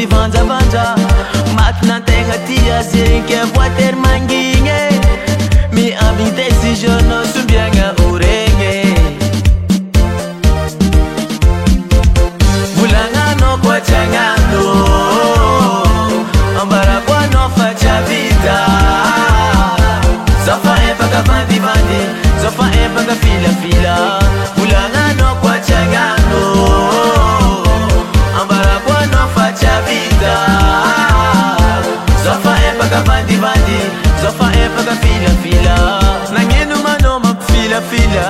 mivanjavanja makinantegna tia zegny ke voatery mangigny miamby décision sombiagna oregny volagnagnao koa tsy agnano ambarakoanao fa tsy avita zafa empaka vandivandy zafa empaka filafila volagnagnao koa tsy agnano ambarakoanao fa tsy avita zafa empaka vandivandy zafa empaka filafila nagnino manao mampifilafila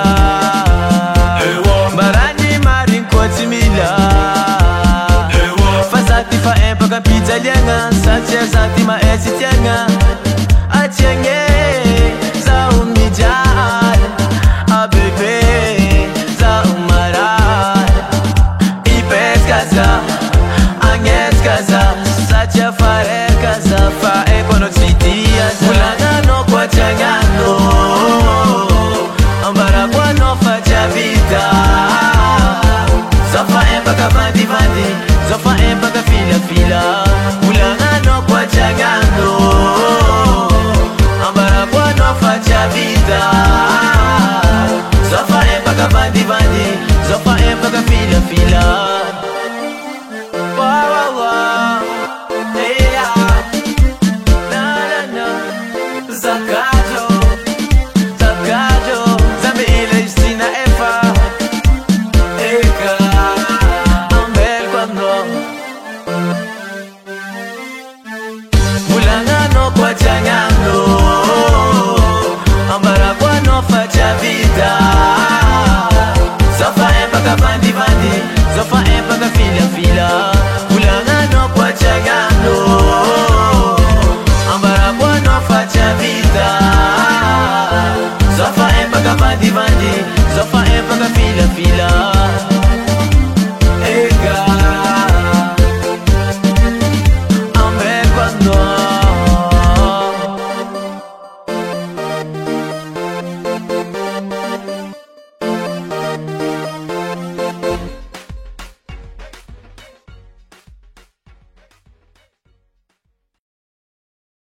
mbarany mariny koa tsy mila fa zaty fa empaka mpijaliagna satria zaty maesy tiagna atiagne zaho mijaly abebe zaho maray ipeska za agneska za satria